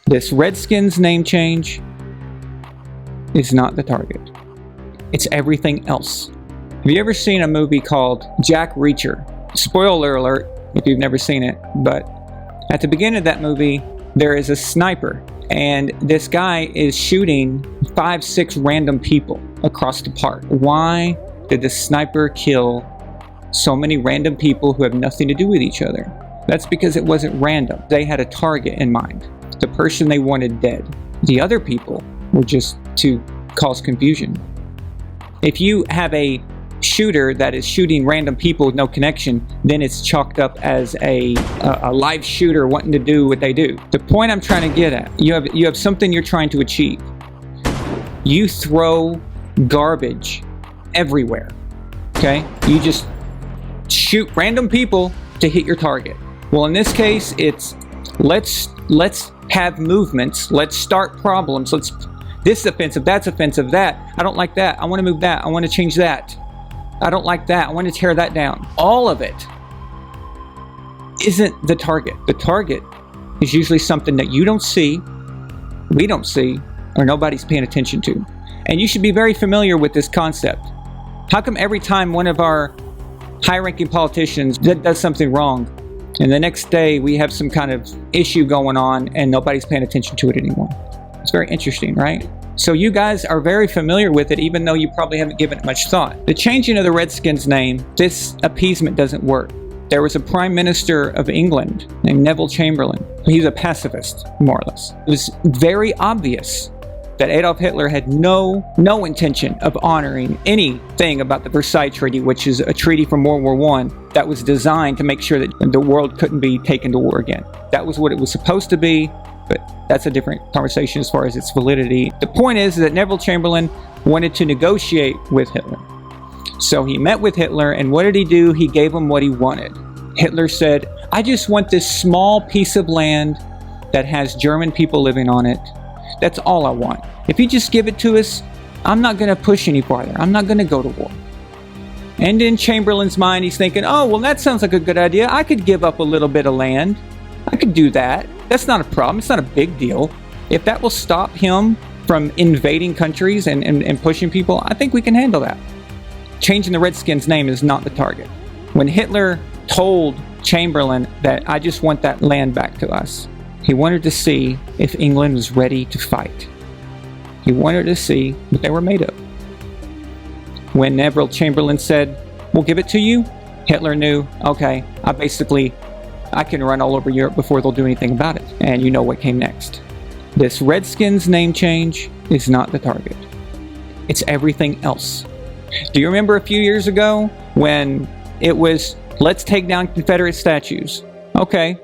This Redskins name change is not the target. It's everything else. Have you ever seen a movie called Jack Reacher? Spoiler alert if you've never seen it, but at the beginning of that movie, there is a sniper, and this guy is shooting 5-6 random people across the park. Why did the sniper kill so many random people who have nothing to do with each other? That's because it wasn't random. They had a target in mind, the person they wanted dead. The other people were just to cause confusion. If you have a shooter that is shooting random people with no connection, then it's chalked up as a live shooter wanting to do what they do. The point I'm trying to get at, you have something you're trying to achieve. You throw garbage everywhere, okay? You just shoot random people to hit your target. Well, in this case, it's let's have movements, let's start problems, this is offensive, that's offensive, that, I don't like that, I want to move that, I want to change that, I don't like that, I want to tear that down. All of it isn't the target. The target is usually something that you don't see, we don't see, or nobody's paying attention to. And you should be very familiar with this concept. How come every time one of our high-ranking politicians does something wrong, and the next day we have some kind of issue going on and nobody's paying attention to it anymore? It's very interesting, right? So you guys are very familiar with it, even though you probably haven't given it much thought. The changing of the Redskins name, this appeasement doesn't work. There was a Prime Minister of England named Neville Chamberlain. He's a pacifist, more or less. It was very obvious that Adolf Hitler had no intention of honoring anything about the Versailles Treaty, which is a treaty from World War I that was designed to make sure that the world couldn't be taken to war again. That was what it was supposed to be, but that's a different conversation as far as its validity. The point is that Neville Chamberlain wanted to negotiate with Hitler. So he met with Hitler, and what did he do? He gave him what he wanted. Hitler said, I just want this small piece of land that has German people living on it. That's all I want. If you just give it to us, I'm not going to push any farther. I'm not going to go to war. And in Chamberlain's mind, he's thinking, oh, well, that sounds like a good idea. I could give up a little bit of land. I could do that. That's not a problem. It's not a big deal. If that will stop him from invading countries and pushing people, I think we can handle that. Changing the Redskins' name is not the target. When Hitler told Chamberlain that I just want that land back to us, he wanted to see if England was ready to fight. He wanted to see what they were made of. When Neville Chamberlain said, we'll give it to you, Hitler knew, okay, I can run all over Europe before they'll do anything about it. And you know what came next. This Redskins name change is not the target. It's everything else. Do you remember a few years ago when it was, let's take down Confederate statues? Okay.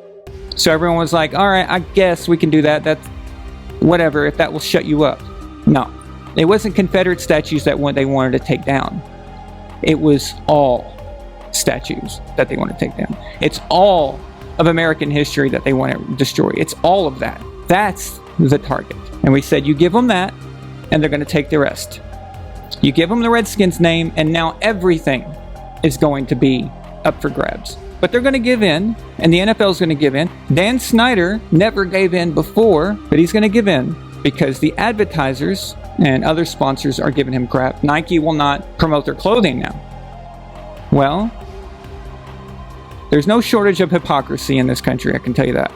So everyone was like, all right, I guess we can do that. That's whatever, if that will shut you up. No, it wasn't Confederate statues that they wanted to take down. It was all statues that they want to take down. It's all of American history that they want to destroy. It's all of that. That's the target. And we said, you give them that, and they're going to take the rest. You give them the Redskins name, and now everything is going to be up for grabs. But they're going to give in, and the NFL is going to give in. Dan Snyder never gave in before, but he's going to give in because the advertisers and other sponsors are giving him crap. Nike will not promote their clothing now. Well, there's no shortage of hypocrisy in this country, I can tell you that.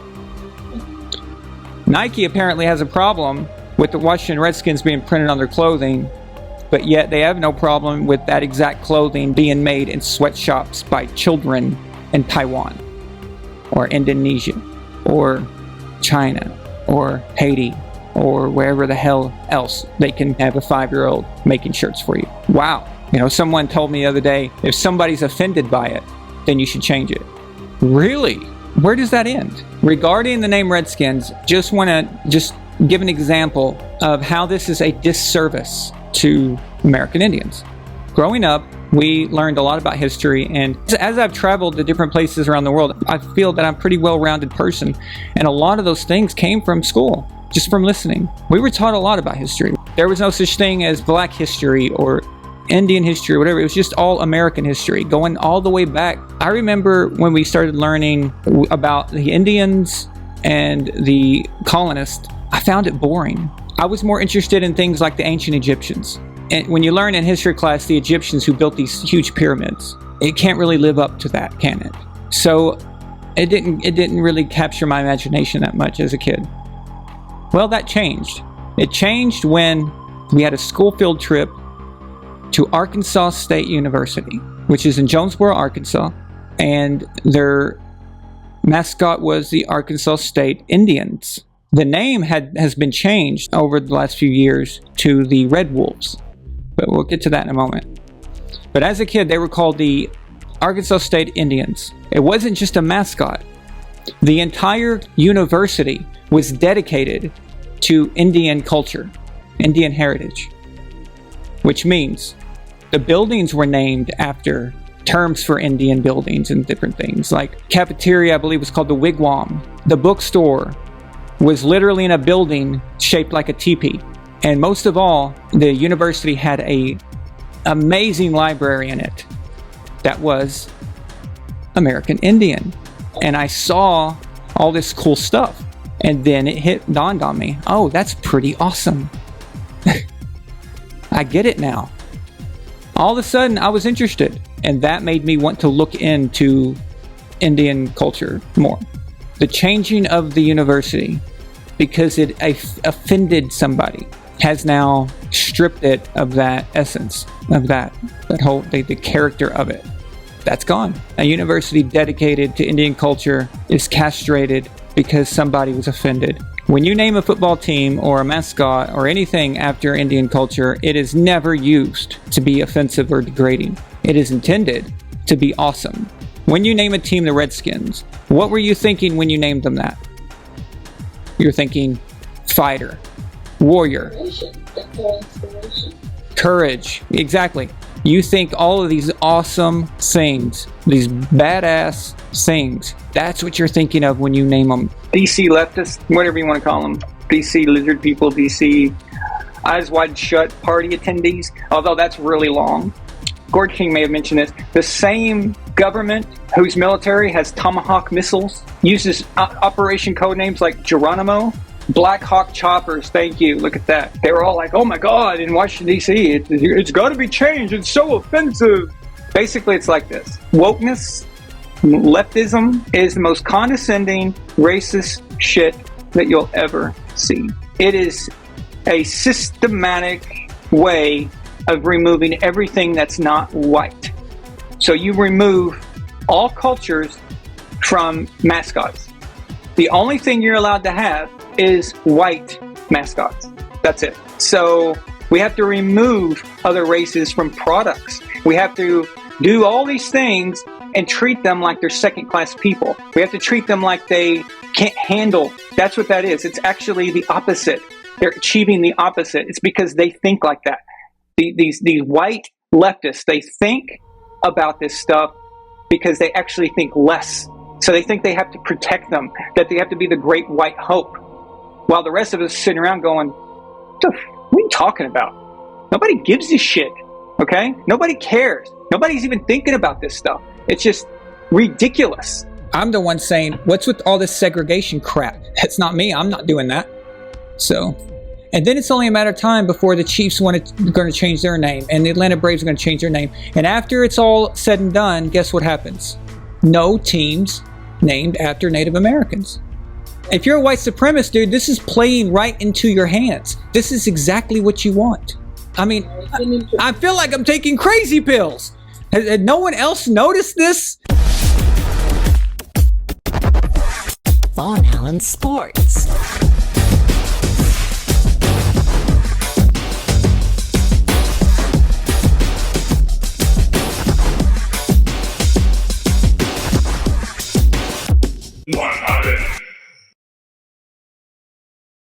Nike apparently has a problem with the Washington Redskins being printed on their clothing, but yet they have no problem with that exact clothing being made in sweatshops by children in Taiwan, or Indonesia, or China, or Haiti, or wherever the hell else they can have a 5-year-old making shirts for you. Wow. You know, someone told me the other day, if somebody's offended by it, then you should change it. Really? Where does that end? Regarding the name Redskins, just want to give an example of how this is a disservice to American Indians. Growing up, we learned a lot about history, and as I've traveled to different places around the world, I feel that I'm a pretty well-rounded person, and a lot of those things came from school, just from listening. We were taught a lot about history. There was no such thing as Black history or Indian history or whatever. It was just all American history, going all the way back. I remember when we started learning about the Indians and the colonists I found it boring. I was more interested in things like the ancient Egyptians. And when you learn in history class the Egyptians who built these huge pyramids, it can't really live up to that, can it? So it didn't really capture my imagination that much as a kid. Well, that changed. It changed when we had a school field trip to Arkansas State University, which is in Jonesboro, Arkansas, and their mascot was the Arkansas State Indians. The name has been changed over the last few years to the Red Wolves, but we'll get to that in a moment. But as a kid, they were called the Arkansas State Indians. It wasn't just a mascot. The entire university was dedicated to Indian culture, Indian heritage, which means the buildings were named after terms for Indian buildings and different things. Like cafeteria, I believe, was called the Wigwam. The bookstore was literally in a building shaped like a teepee. And most of all, the university had a amazing library in it that was American Indian. And I saw all this cool stuff. And then it dawned on me, oh, that's pretty awesome. I get it now. All of a sudden, I was interested. And that made me want to look into Indian culture more. The changing of the university, because it offended somebody, has now stripped it of that essence, of that whole, the character of it. That's gone. A university dedicated to Indian culture is castrated because somebody was offended. When you name a football team or a mascot or anything after Indian culture, it is never used to be offensive or degrading. It is intended to be awesome. When you name a team the Redskins, what were you thinking when you named them that? You're thinking fighter, warrior, courage. Exactly. You think all of these awesome things, these badass things, that's what you're thinking of when you name them. DC leftists, whatever you want to call them. DC lizard people, DC eyes wide shut party attendees, although that's really long. Gord King may have mentioned this. The same government whose military has Tomahawk missiles uses operation code names like Geronimo, Black Hawk choppers. Thank you. Look at that. They were all like, oh my God, in Washington, D.C., it's got to be changed. It's so offensive. Basically, it's like this. Wokeness, leftism is the most condescending, racist shit that you'll ever see. It is a systematic way of removing everything that's not white. So you remove all cultures from mascots. The only thing you're allowed to have is white mascots. That's it. So we have to remove other races from products. We have to do all these things and treat them like they're second-class people. We have to treat them like they can't handle. That's what that is. It's actually the opposite. They're achieving the opposite. It's because they think like that. These white leftists, they think about this stuff because they actually think less. So they think they have to protect them, that they have to be the great white hope. While the rest of us sitting around going, what are you talking about? Nobody gives a shit, okay? Nobody cares. Nobody's even thinking about this stuff. It's just ridiculous. I'm the one saying, what's with all this segregation crap? That's not me. I'm not doing that. So... And then it's only a matter of time before the Chiefs going to change their name and the Atlanta Braves are going to change their name. And after it's all said and done, guess what happens? No teams named after Native Americans. If you're a white supremacist, dude, this is playing right into your hands. This is exactly what you want. I mean, I feel like I'm taking crazy pills. Has no one else noticed this? Vaughn Allen Sports.